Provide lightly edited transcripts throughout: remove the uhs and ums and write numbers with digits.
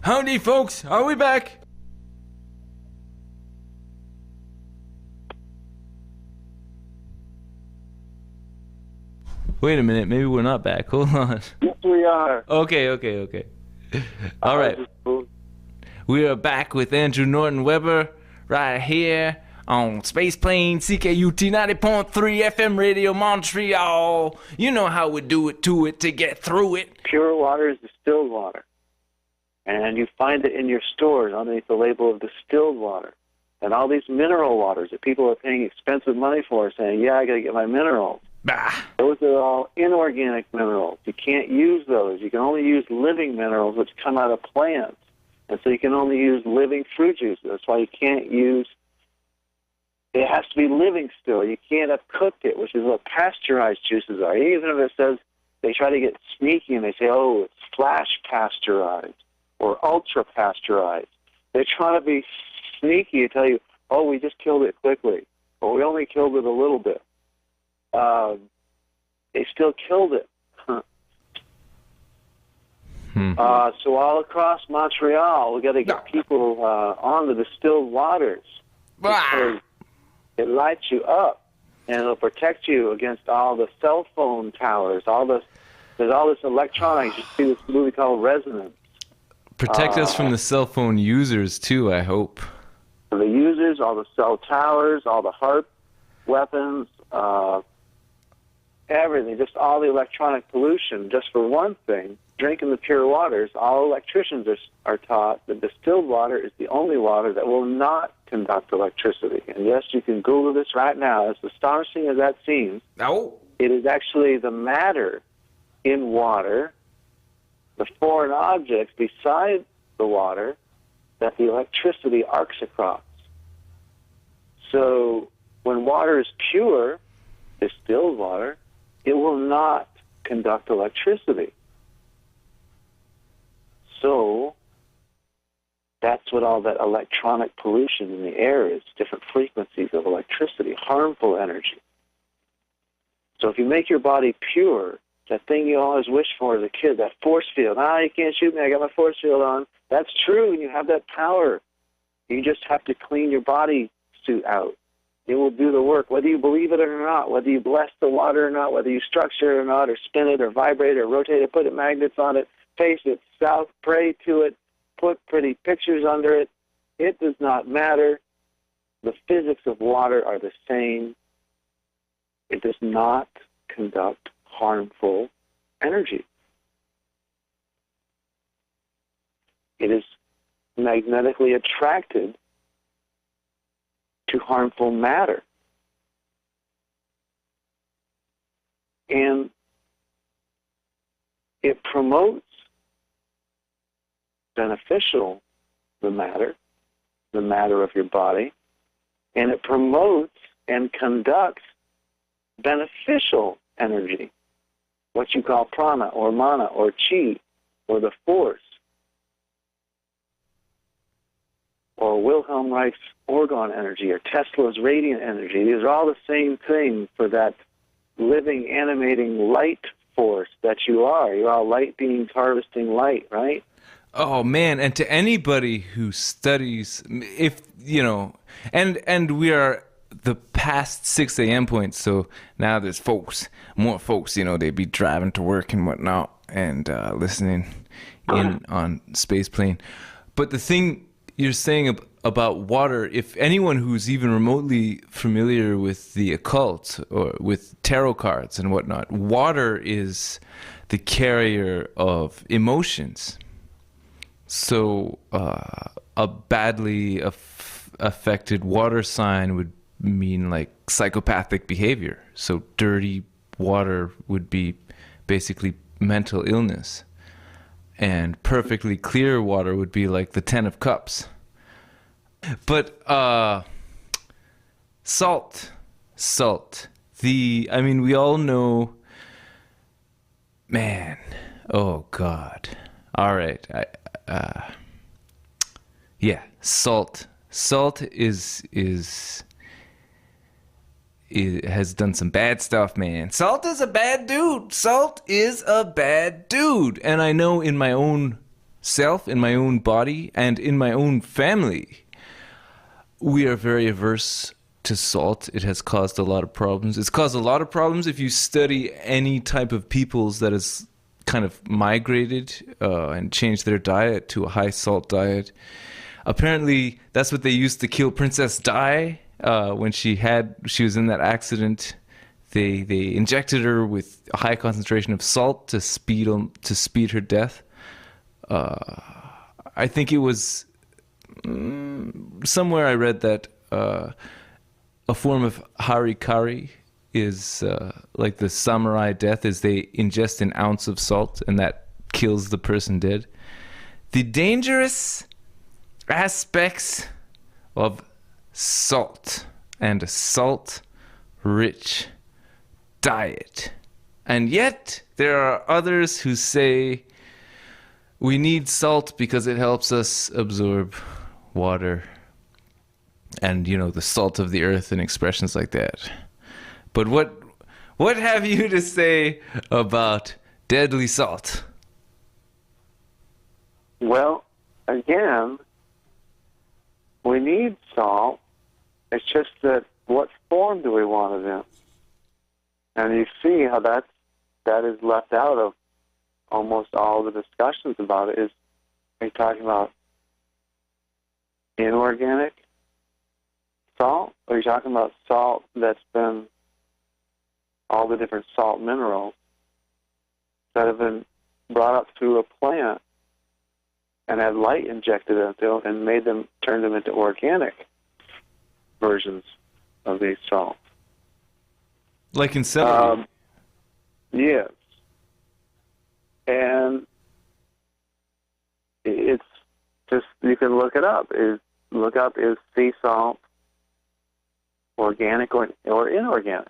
Howdy, folks. Are we back? Wait a minute. Maybe we're not back. Hold on. Yes, we are. Okay. All right. We are back with Andrew Norton Webber right here on Space Plane CKUT 90.3 FM Radio Montreal. You know how we do it to get through it. Pure water is distilled water. And you find it in your stores underneath the label of distilled water. And all these mineral waters that people are paying expensive money for, saying, yeah, I got to get my minerals. Bah. Those are all inorganic minerals. You can't use those. You can only use living minerals, which come out of plants. And so you can only use living fruit juices. That's why you can't use, it has to be living still. You can't have cooked it, which is what pasteurized juices are. Even if it says, they try to get sneaky and they say, oh, it's flash pasteurized or ultra pasteurized. They're trying to be sneaky and tell you, oh, we just killed it quickly. Or we only killed it a little bit. They still killed it. So all across Montreal, we got to get people on the distilled waters because it lights you up and it'll protect you against all the cell phone towers. There's all this electronics. You see this movie called Resonance. Protect us from the cell phone users too, I hope. The users, all the cell towers, all the HARP weapons, everything, just all the electronic pollution. Just for one thing, drinking the pure waters, all electricians are taught that distilled water is the only water that will not conduct electricity. And yes, you can Google this right now. As astonishing as that seems, it is actually the matter in water, the foreign objects beside the water, that the electricity arcs across. So when water is pure, distilled water, it will not conduct electricity. So that's what all that electronic pollution in the air is, different frequencies of electricity, harmful energy. So if you make your body pure, that thing you always wished for as a kid, that force field, you can't shoot me, I got my force field on. That's true, and you have that power. You just have to clean your body suit out. It will do the work, whether you believe it or not, whether you bless the water or not, whether you structure it or not, or spin it, or vibrate it, or rotate it, put it magnets on it, face it south, pray to it, put pretty pictures under it. It does not matter. The physics of water are the same. It does not conduct harmful energy. It is magnetically attracted to harmful matter. And it promotes beneficial the matter of your body, and it promotes and conducts beneficial energy, what you call prana or mana or chi or the force, or Wilhelm Reich's orgone energy, or Tesla's radiant energy. These are all the same thing for that living, animating light force that you are. You're all light beings harvesting light, right? Oh man, and to anybody who studies, if you know, and we are the past 6 a.m. point, so now there's more folks, they be driving to work and whatnot, and listening in on Space Plane. But the thing you're saying about water, if anyone who's even remotely familiar with the occult or with tarot cards and whatnot, water is the carrier of emotions. So a badly affected water sign would mean like psychopathic behavior. So dirty water would be basically mental illness. And perfectly clear water would be like the 10 of cups. But salt. We all know, man, oh God. All right. Salt. Salt has done some bad stuff, man. Salt is a bad dude. And I know in my own self, in my own body, and in my own family, we are very averse to salt. It has caused a lot of problems. It's caused a lot of problems if you study any type of peoples that has kind of migrated and changed their diet to a high salt diet. Apparently, that's what they used to kill Princess Di when she was in that accident. They injected her with a high concentration of salt to speed her death. I think it was somewhere I read that a form of harikari is like the samurai death, is they ingest an ounce of salt and that kills the person dead. The dangerous aspects of salt and a salt-rich diet. And yet, there are others who say we need salt because it helps us absorb water and, the salt of the earth and expressions like that. But what have you to say about deadly salt? Well, again, we need salt. It's just that what form do we want it in? And you see how that is left out of almost all the discussions about it. Are you talking about inorganic salt? Or are you talking about salt that's been all the different salt minerals that have been brought up through a plant and had light injected into them and turned them into organic versions of these salts? Like in celery? Yes. And it's just, you can look it up. Is sea salt organic or inorganic?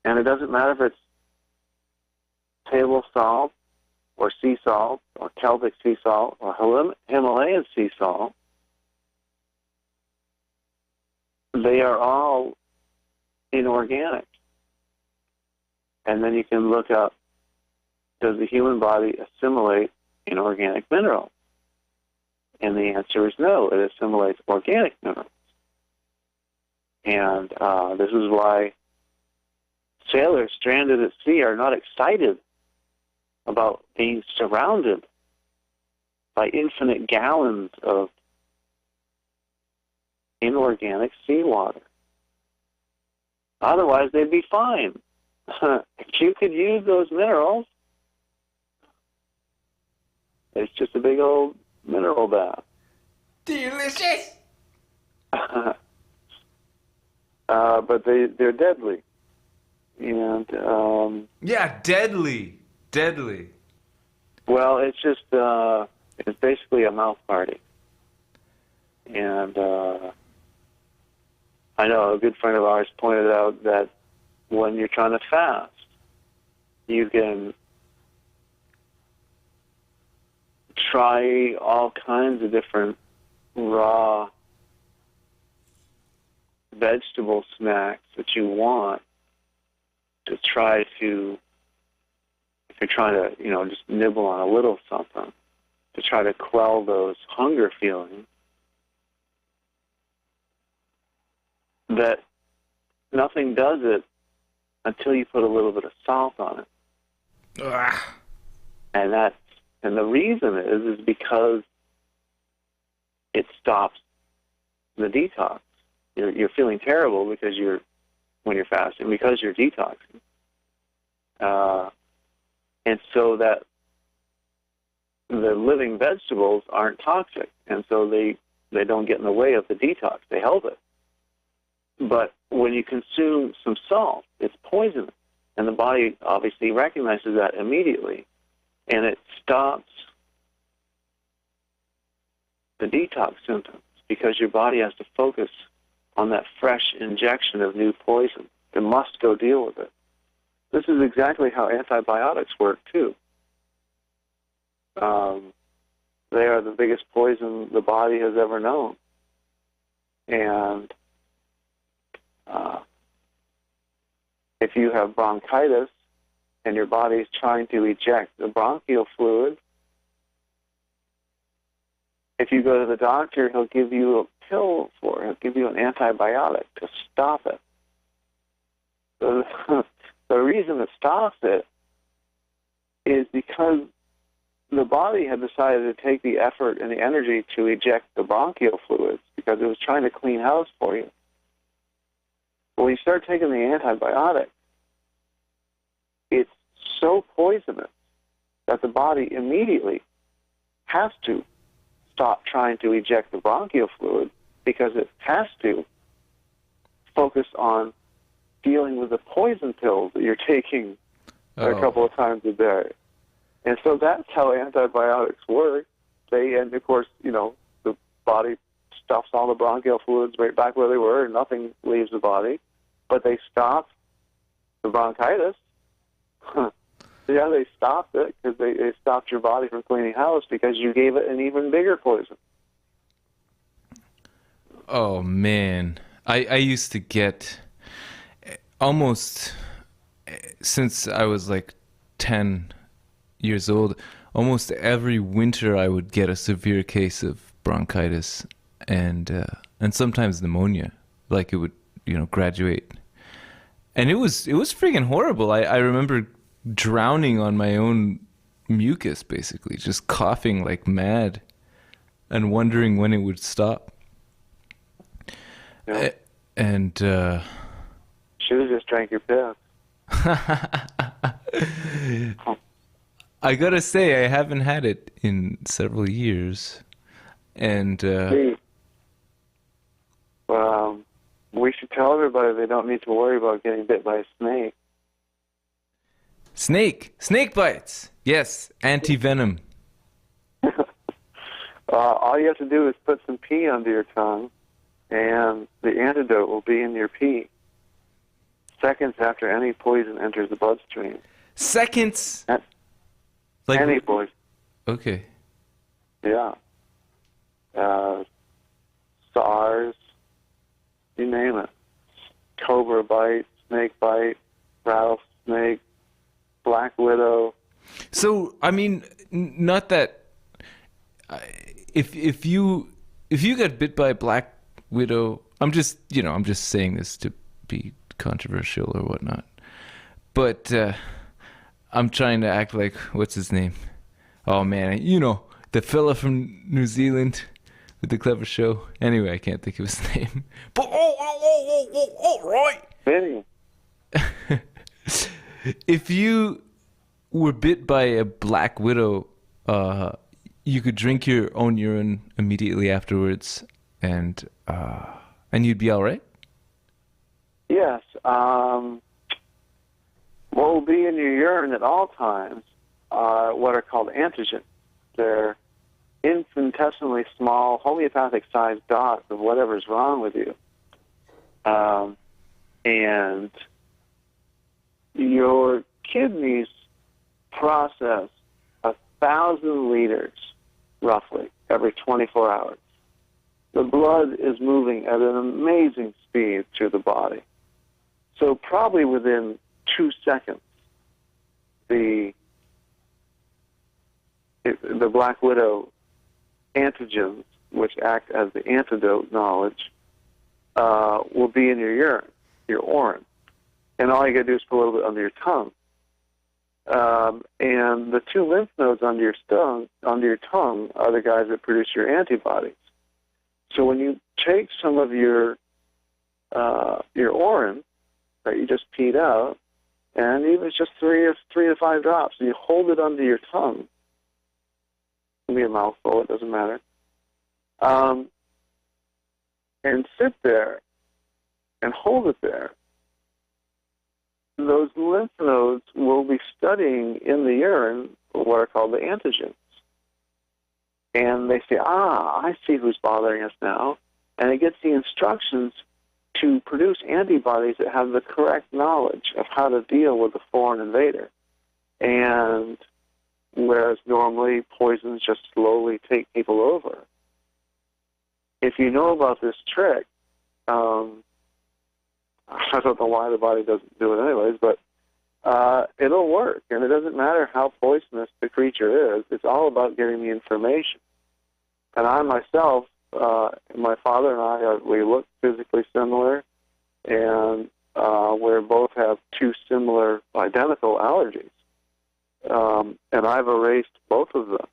And it doesn't matter if it's table salt or sea salt or Celtic sea salt or Himalayan sea salt. They are all inorganic. And then you can look up, does the human body assimilate inorganic minerals? And the answer is no, it assimilates organic minerals. And this is why sailors stranded at sea are not excited about being surrounded by infinite gallons of inorganic seawater. Otherwise, they'd be fine. If you could use those minerals, it's just a big old mineral bath. Delicious! But they're deadly. And yeah, deadly. Well, it's just it's basically a mouth party. And I know a good friend of ours pointed out that when you're trying to fast, you can try all kinds of different raw vegetable snacks that you want to try to, if you're trying to, just nibble on a little something, to try to quell those hunger feelings, that nothing does it until you put a little bit of salt on it. Ugh. And the reason is because it stops the detox. You're feeling terrible because when you're fasting, because you're detoxing. And so that the living vegetables aren't toxic, and so they don't get in the way of the detox. They help it. But when you consume some salt, it's poisonous, and the body obviously recognizes that immediately, and it stops the detox symptoms because your body has to focus on that fresh injection of new poison. It must go deal with it. This is exactly how antibiotics work, too. They are the biggest poison the body has ever known. And if you have bronchitis and your body is trying to eject the bronchial fluid, If you go to the doctor, he'll give you a pill for it. He'll give you an antibiotic to stop it. So the reason it stops it is because the body had decided to take the effort and the energy to eject the bronchial fluids because it was trying to clean house for you. But when you start taking the antibiotic, it's so poisonous that the body immediately has to stop trying to eject the bronchial fluid because it has to focus on dealing with the poison pills that you're taking a couple of times a day. And so that's how antibiotics work. And of course, the body stuffs all the bronchial fluids right back where they were and nothing leaves the body. But they stop the bronchitis. Yeah, they stopped it because they stopped your body from cleaning house because you gave it an even bigger poison. Oh, man. I used to get almost, since I was like 10 years old, almost every winter I would get a severe case of bronchitis and sometimes pneumonia. Like it would, graduate. And it was freaking horrible. I remember drowning on my own mucus, basically, just coughing like mad and wondering when it would stop. Yeah. And should have just drank your piss. I gotta say, I haven't had it in several years. And we should tell everybody they don't need to worry about getting bit by a snake. Snake bites. Yes, anti-venom. All you have to do is put some pee under your tongue, and the antidote will be in your pee. Seconds after any poison enters the bloodstream. Seconds? Like any poison. Okay. Yeah. SARS, you name it. Cobra bite, snake bite, rattlesnake, black widow. So, I mean, not that if you got bit by a black widow, I'm just saying this to be controversial or whatnot. But I'm trying to act like, what's his name? Oh man, the fella from New Zealand with the clever show. Anyway, I can't think of his name. But right. Vinny. If you were bit by a black widow, you could drink your own urine immediately afterwards, and you'd be all right. Yes. What will be in your urine at all times are what are called antigens. They're infinitesimally small, homeopathic-sized dots of whatever's wrong with you. And your kidneys process 1,000 liters, roughly, every 24 hours. The blood is moving at an amazing speed through the body. So probably within 2 seconds, the black widow antigens, which act as the antidote knowledge, will be in your urine, your orin. And all you got to do is put a little bit under your tongue. And the two lymph nodes under your tongue are the guys that produce your antibodies. So when you take some of your orin that you just peed out, and even it's just 3 to 5 drops, and you hold it under your tongue. It can be a mouthful, it doesn't matter. And sit there and hold it there. Those lymph nodes will be studying in the urine what are called the antigens. And they say, I see who's bothering us now. And it gets the instructions to produce antibodies that have the correct knowledge of how to deal with the foreign invader. And whereas normally poisons just slowly take people over. If you know about this trick, I don't know why the body doesn't do it anyways, but it'll work. And it doesn't matter how poisonous the creature is. It's all about getting the information. And I myself, my father and I, we look physically similar, and we both have two similar, identical allergies. And I've erased both of them.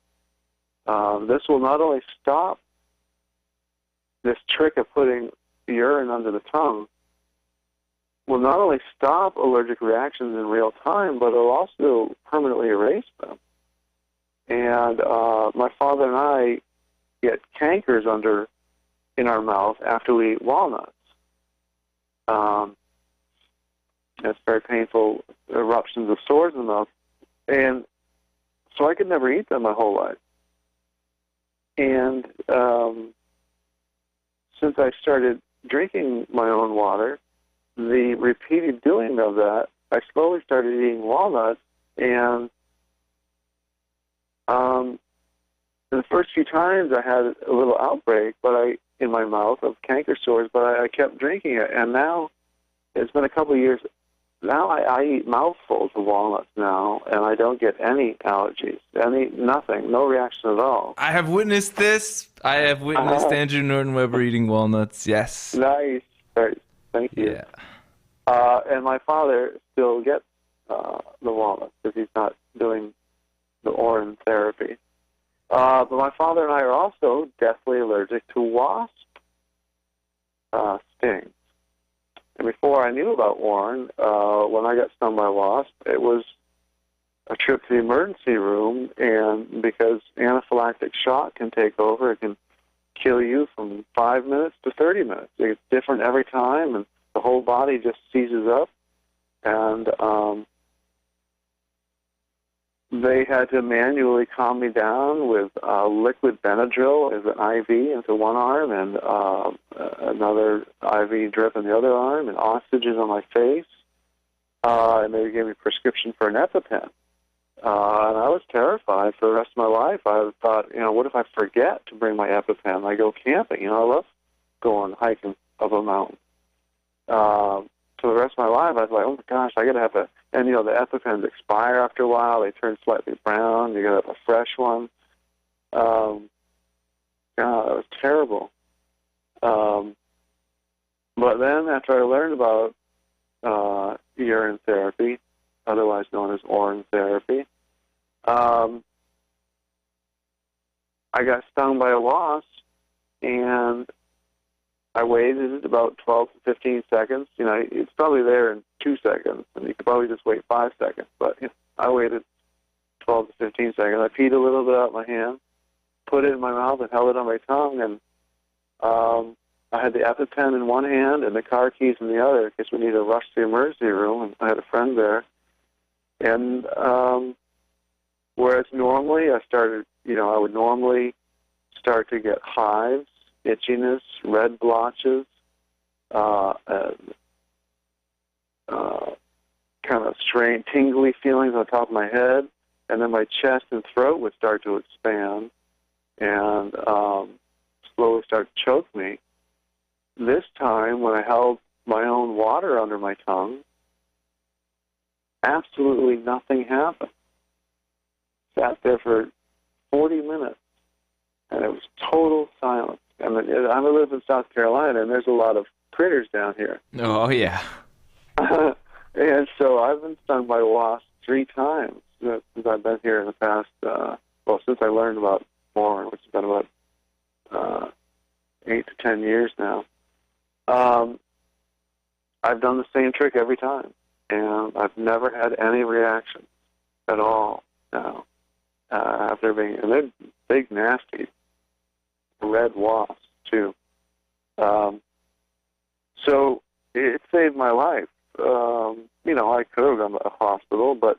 This will not only stop this trick of putting urine under the tongue, will not only stop allergic reactions in real time, but it'll also permanently erase them. And my father and I get cankers in our mouth after we eat walnuts. It's very painful eruptions of sores in the mouth. And so I could never eat them my whole life. And since I started drinking my own water, the repeated doing of that, I slowly started eating walnuts, and the first few times I had a little outbreak, in my mouth of canker sores, but I kept drinking it, and now it's been a couple of years. Now I eat mouthfuls of walnuts now, and I don't get any allergies, nothing, no reaction at all. I have witnessed this. I have witnessed Andrew Norton Webber eating walnuts. Yes. Nice. Right. Thank you. Yeah. And my father still gets the walnuts because he's not doing the orange therapy. But my father and I are also deathly allergic to wasp stings. And before I knew about Warren, when I got stung by a wasp, it was a trip to the emergency room, and because anaphylactic shock can take over, it can kill you from 5 minutes to 30 minutes. It's different every time, and the whole body just seizes up. And they had to manually calm me down with liquid Benadryl as an IV into one arm, and another IV drip in the other arm, and oxygen on my face. And they gave me a prescription for an EpiPen. And I was terrified for the rest of my life. I thought, what if I forget to bring my EpiPen? I go camping. I love going hiking up a mountain. For the rest of my life, I was like, oh my gosh, I got to have and the EpiPens expire after a while. They turn slightly brown. You got to have a fresh one. God, that was terrible. But then after I learned about urine therapy, otherwise known as orange therapy, I got stung by a wasp, and I waited about 12 to 15 seconds. It's probably there in 2 seconds, and you could probably just wait 5 seconds. But I waited 12 to 15 seconds. I peed a little bit out my hand, put it in my mouth, and held it on my tongue. And I had the EpiPen in one hand and the car keys in the other because we needed to rush to the emergency room, and I had a friend there. And whereas normally I would normally start to get hives, itchiness, red blotches, kind of strange, tingly feelings on top of my head, and then my chest and throat would start to expand and slowly start to choke me. This time, when I held my own water under my tongue, absolutely nothing happened. Sat there for 40 minutes, and it was total silence. And I live in South Carolina, and there's a lot of critters down here. Oh, yeah. And so I've been stung by wasps 3 times since I've been here in the past, since I learned about Warren, which has been about 8 to 10 years now. I've done the same trick every time, and I've never had any reaction at all now. After being, and they're big, nasty red wasps too. So it saved my life. I could have gone to a hospital, but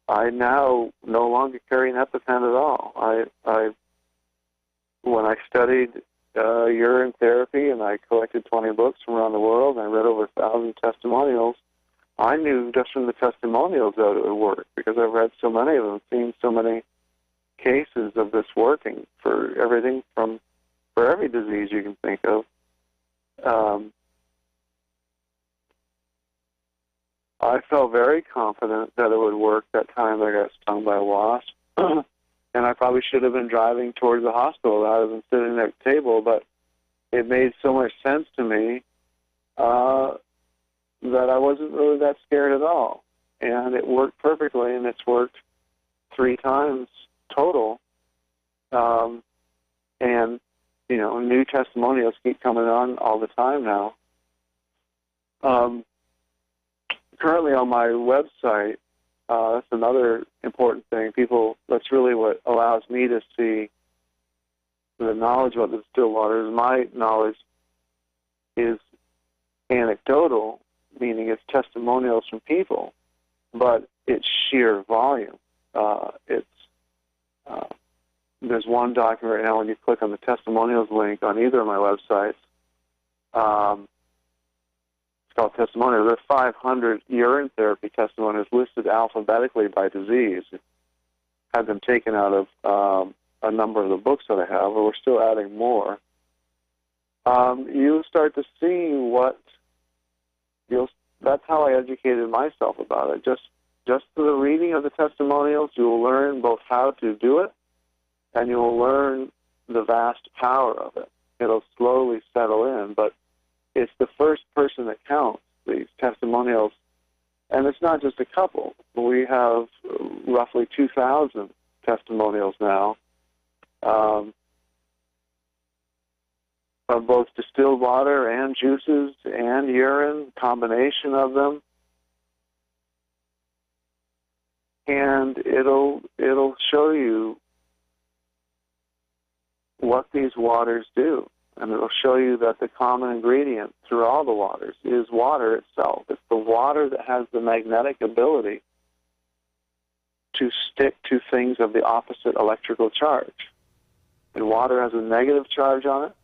I now no longer carry an EpiPen at all. When I studied urine therapy and I collected 20 books from around the world and I read over 1,000 testimonials, I knew just from the testimonials that it would work because I've read so many of them, seen so many cases of this working for everything for every disease you can think of. I felt very confident that it would work that time I got stung by a wasp. And I probably should have been driving towards the hospital rather than sitting at the table, but it made so much sense to me that I wasn't really that scared at all. And it worked perfectly, and it's worked 3 times total. And, you know, new testimonials keep coming on all the time now. Currently on my website, that's another important thing. That's really what allows me to see the knowledge about the still waters. My knowledge is anecdotal, meaning it's testimonials from people, but it's sheer volume. There's one document right now when you click on the testimonials link on either of my websites. It's called Testimonials. There are 500 urine therapy testimonials listed alphabetically by disease. Had them taken out of a number of the books that I have, but we're still adding more. You start to see that's how I educated myself about it. Just through the reading of the testimonials, you will learn both how to do it, and you will learn the vast power of it. It'll slowly settle in, but it's the first person that counts, these testimonials. And it's not just a couple. We have roughly 2,000 testimonials now of both distilled water and juices and urine, combination of them. And it'll show you what these waters do. And it'll show you that the common ingredient through all the waters is water itself. It's the water that has the magnetic ability to stick to things of the opposite electrical charge. And water has a negative charge on it,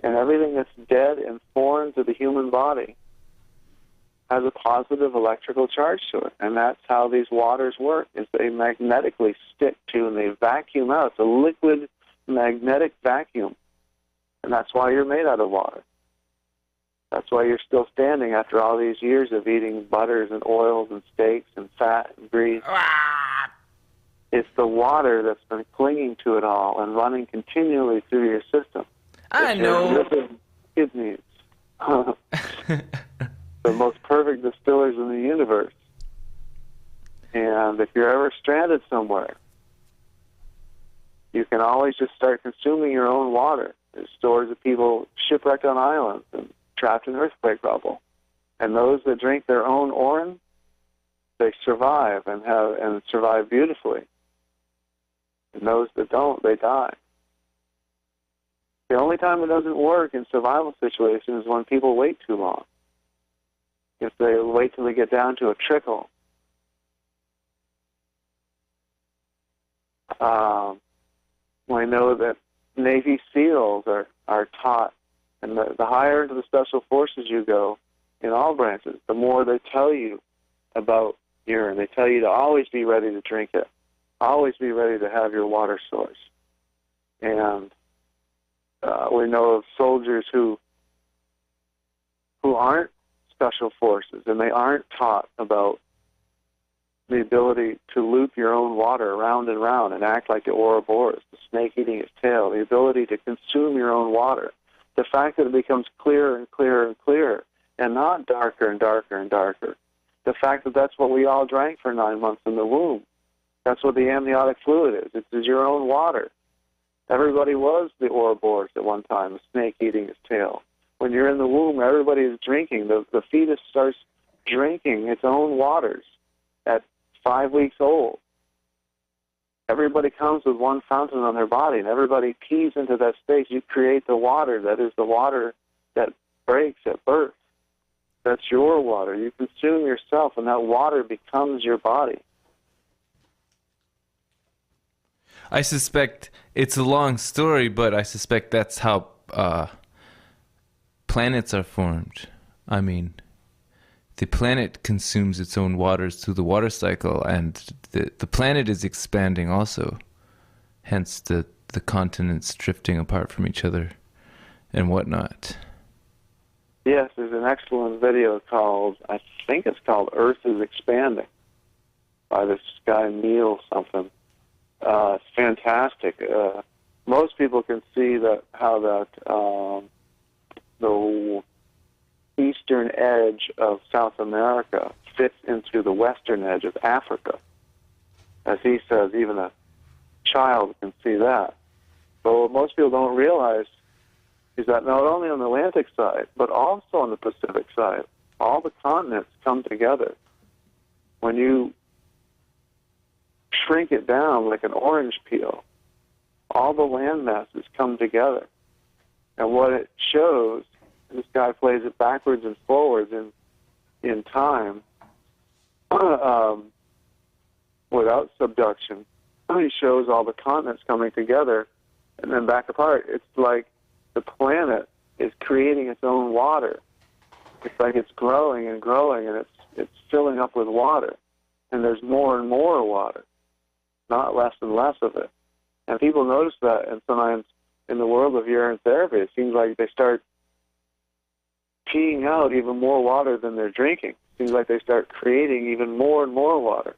and everything that's dead and foreign to the human body has a positive electrical charge to it. And that's how these waters work, is they magnetically stick to and they vacuum out. It's a liquid magnetic vacuum. And that's why you're made out of water. That's why you're still standing after all these years of eating butters and oils and steaks and fat and grease. It's the water that's been clinging to it all and running continually through your system. I know. Kidneys. The most perfect distillers in the universe. And if you're ever stranded somewhere, you can always just start consuming your own water. There's stories of people shipwrecked on islands and trapped in earthquake rubble. And those that drink their own urine, they survive and survive beautifully. And those that don't, they die. The only time it doesn't work in survival situations is when people wait too long. If they wait till they get down to a trickle. I know that Navy SEALs are taught, and the higher into the special forces you go in all branches, the more they tell you about urine. They tell you to always be ready to drink it, always be ready to have your water source. And we know of soldiers who aren't special forces, and they aren't taught about the ability to loop your own water round and round and act like the Ouroboros, the snake eating its tail, the ability to consume your own water. The fact that it becomes clearer and clearer and clearer and not darker and darker and darker. The fact that that's what we all drank for 9 months in the womb. That's what the amniotic fluid is. It's your own water. Everybody was the Ouroboros at one time, a snake eating its tail. When you're in the womb, everybody is drinking. The fetus starts drinking its own waters at 5 weeks old. Everybody comes with one fountain on their body, and everybody pees into that space. You create the water that is the water that breaks at birth. That's your water. You consume yourself, and that water becomes your body. I suspect it's a long story, but I suspect that's how planets are formed. I mean, the planet consumes its own waters through the water cycle, and the planet is expanding also. Hence the continents drifting apart from each other and whatnot. Yes, there's an excellent video called, I think it's called Earth is Expanding, by this guy Neil something. It's fantastic. Most people can see that how that the eastern edge of South America fits into the western edge of Africa. As he says, even a child can see that. But what most people don't realize is that not only on the Atlantic side, but also on the Pacific side, all the continents come together. When you shrink it down like an orange peel, all the land masses come together. And what it shows, this guy plays it backwards and forwards in time, without subduction. He shows all the continents coming together and then back apart. It's like the planet is creating its own water. It's like it's growing and growing, and it's filling up with water. And there's more and more water, not less and less of it. And people notice that, and sometimes in the world of urine therapy, it seems like they start peeing out even more water than they're drinking. It seems like they start creating even more and more water.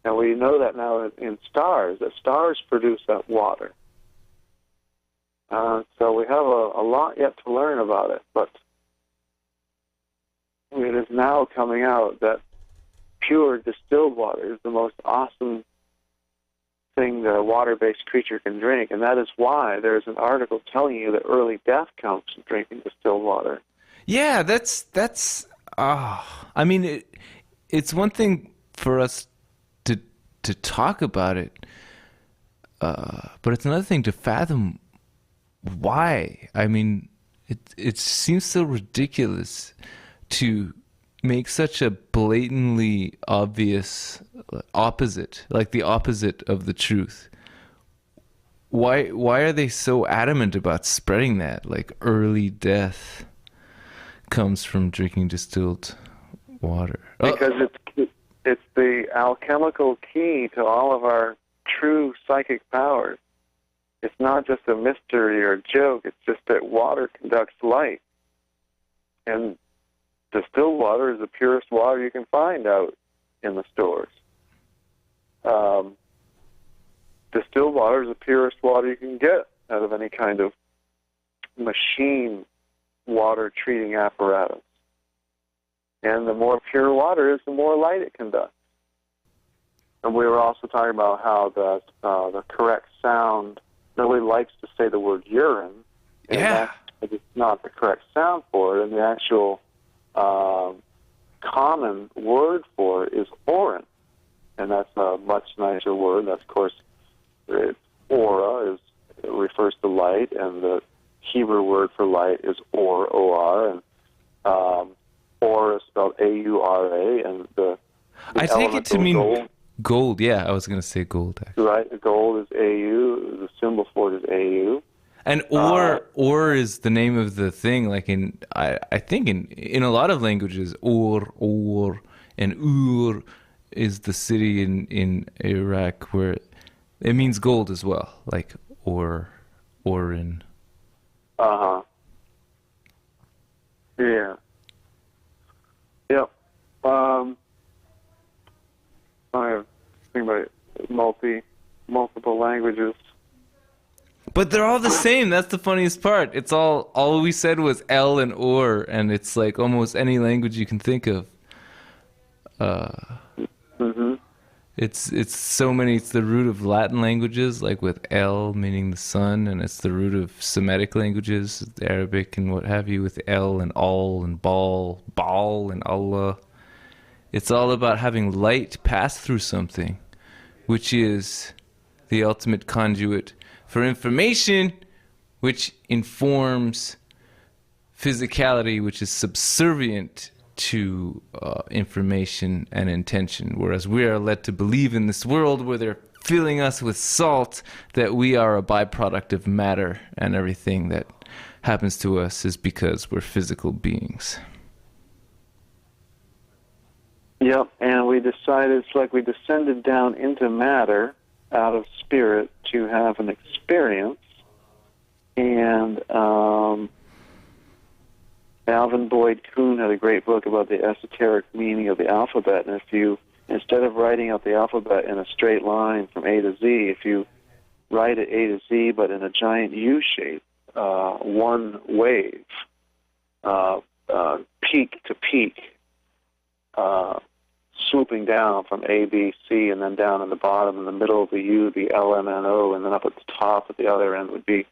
And we know that now in stars, that stars produce that water. So we have a lot yet to learn about it, but it is now coming out that pure distilled water is the most awesome thing that a water-based creature can drink, and that is why there's an article telling you that early death comes from drinking distilled water. Yeah, that's. I mean, it's one thing for us to talk about it, but it's another thing to fathom why. I mean, it seems so ridiculous to make such a blatantly obvious opposite, like the opposite of the truth. Why are they so adamant about spreading that? Like early death comes from drinking distilled water. Because it's the alchemical key to all of our true psychic powers. It's not just a mystery or a joke. It's just that water conducts light. And distilled water is the purest water you can find out in the stores. Distilled water is the purest water you can get out of any kind of machine water treating apparatus. And the more pure water is, the more light it conducts. And we were also talking about how that the correct sound, nobody likes to say the word urine. And Yeah. it's not the correct sound for it. And the actual common word for it is orin. And that's a much nicer word. That's, of course, aura it refers to light, and the Hebrew word for light is or, O-R, and aura is spelled A-U-R-A, and the I take it to mean gold. Yeah, I was going to say gold, actually. Right, the gold is A-U, the symbol for it is A-U. And or is the name of the thing, like I think in a lot of languages, or, and Ur is the city in Iraq where it means gold as well, like Orin. Uh-huh. Yeah. Yep. I think about multiple languages. But they're all the same. That's the funniest part. It's all we said was L and or, and it's like almost any language you can think of. Mm-hmm. It's so many. It's the root of Latin languages, like with El meaning the sun, and it's the root of Semitic languages, Arabic and what have you, with El and Al and Baal and Allah. It's all about having light pass through something, which is the ultimate conduit for information, which informs physicality, which is subservient to information and intention. Whereas we are led to believe in this world where they're filling us with salt, that we are a byproduct of matter, and everything that happens to us is because we're physical beings. Yep, and we decided, it's like we descended down into matter out of spirit to have an experience. And Alvin Boyd Kuhn had a great book about the esoteric meaning of the alphabet. And if you instead of writing out the alphabet in a straight line from A to Z, if you write it A to Z but in a giant U shape, one wave, peak to peak, swooping down from A, B, C, and then down in the bottom, in the middle of the U, the L, M, N, O, and then up at the top at the other end would be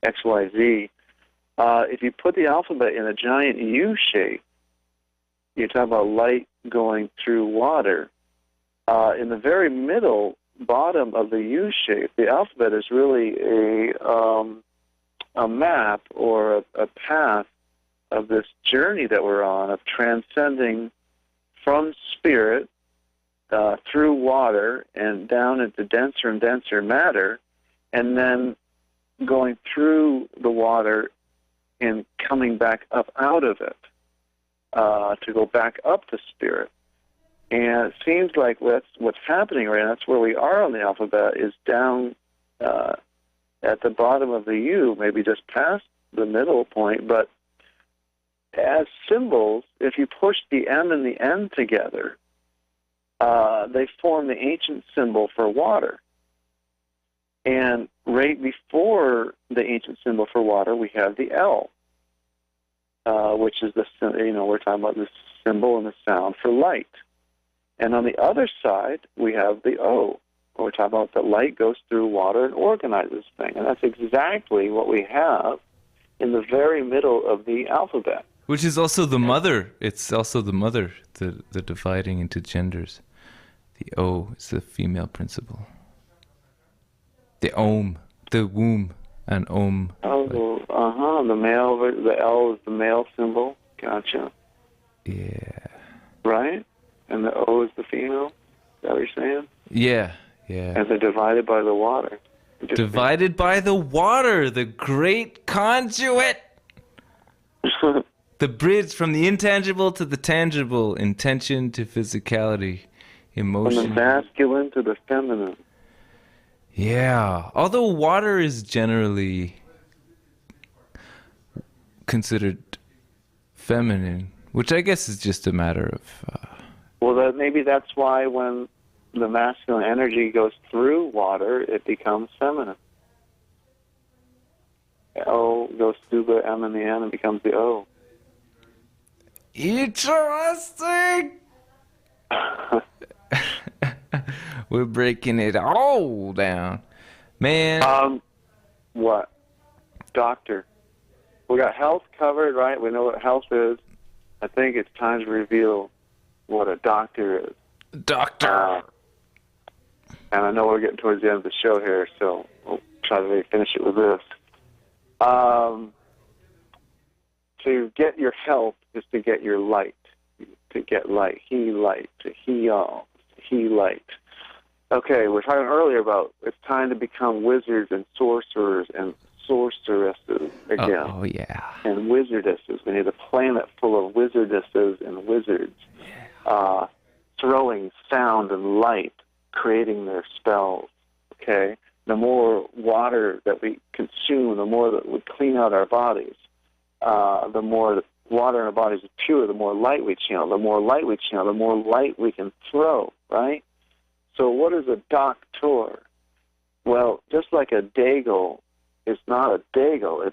X, Y, Z. If you put the alphabet in a giant U shape, you talk about light going through water. In the very middle, bottom of the U shape, the alphabet is really a map or a path of this journey that we're on, of transcending from spirit through water and down into denser and denser matter, and then going through the water and coming back up out of it to go back up to spirit. And it seems like that's what's happening right now. That's where we are on the alphabet, is down at the bottom of the U, maybe just past the middle point. But as symbols, if you push the M and the N together, they form the ancient symbol for water. And right before the ancient symbol for water, we have the L, which is we're talking about the symbol and the sound for light. And on the other side, we have the O. We're talking about the light goes through water and organizes things. And that's exactly what we have in the very middle of the alphabet. Which is also the mother. It's also the mother, the dividing into genders. The O is the female principle. The Om, the womb, and Om. Oh, the male, the L is the male symbol. Gotcha. Yeah. Right? And the O is the female? Is that what you're saying? Yeah, yeah. And they're divided by the water. Divided by the water, the great conduit. The bridge from the intangible to the tangible, intention to physicality, emotion. From the masculine to the feminine. Yeah. Although water is generally considered feminine, which I guess is just a matter of... Well, maybe that's why when the masculine energy goes through water, it becomes feminine. O goes through the M and the N and becomes the O. Interesting! We're breaking it all down. Man. What? Doctor. We got health covered, right? We know what health is. I think it's time to reveal what a doctor is. Doctor. And I know we're getting towards the end of the show here, so we'll try to maybe finish it with this. To get your health is to get your light. To get light. He light. To he all. He light. Okay, we're talking earlier about it's time to become wizards and sorcerers and sorceresses again. Oh, yeah. And wizardesses. We need a planet full of wizardesses and wizards. Throwing sound and light, creating their spells. Okay? The more water that we consume, the more that we clean out our bodies. The more the water in our bodies is pure, the more light we channel. The more light we channel, the more light we can throw, right? So what is a doctor? Well, just like a dago is not a dago,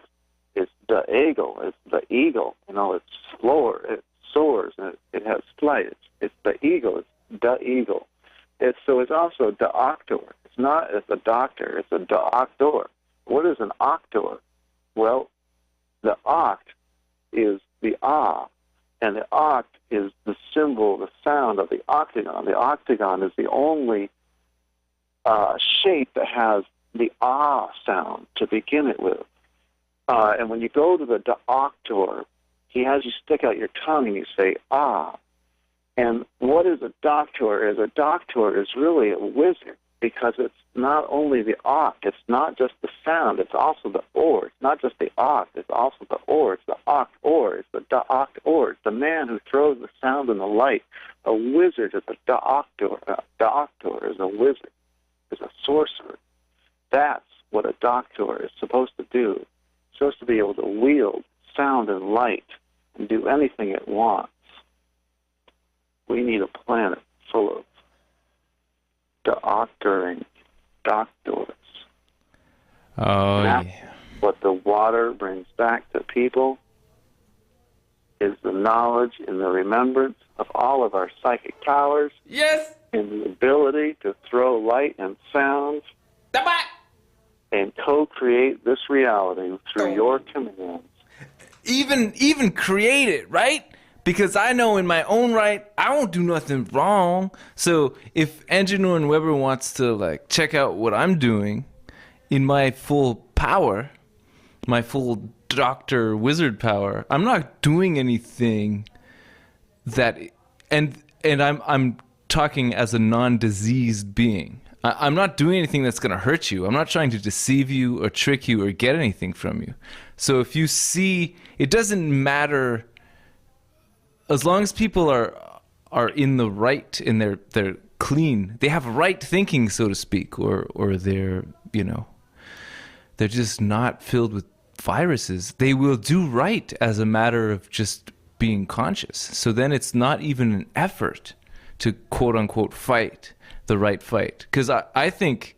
it's the eagle. It's the eagle. It soars, and it has flight. It's the eagle. It's the eagle. It's also the octor. It's a doctor. It's a doctor. What is an octor? Well, the oct is the ah, and the oct is the symbol, the sound of the octagon. The octagon is the only shape that has the ah sound to begin it with. And when you go to the octor, he has you stick out your tongue and you say ah. And what is a doctor? A doctor is really a wizard, because it's not only the oct, it's not just the sound, it's also the or. It's not just the oct, it's also the or. It's the oct or. It's the oct or. It's the man who throws the sound and the light. A wizard is a doctor. A doctor is a wizard, is a sorcerer. That's what a doctor is supposed to do. It's supposed to be able to wield sound and light and do anything it wants. We need a planet full of doctoring, doctors. Oh, That's yeah. what the water brings back to people is the knowledge and the remembrance of all of our psychic powers. Yes. And the ability to throw light and sound and co-create this reality through your commands. Even create it, right? Because I know in my own right, I won't do nothing wrong. So if Norton Webber wants to like check out what I'm doing in my full power, my full doctor wizard power, I'm not doing anything that, and I'm talking as a non-diseased being. I'm not doing anything that's going to hurt you. I'm not trying to deceive you or trick you or get anything from you. So if you see, it doesn't matter as long as people are in the right, in they're clean, they have right thinking, so to speak, or they're, you know, they're just not filled with viruses. They will do right as a matter of just being conscious. So then it's not even an effort to quote unquote fight the right fight. Because I think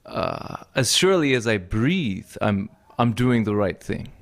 as surely as I breathe, I'm doing the right thing.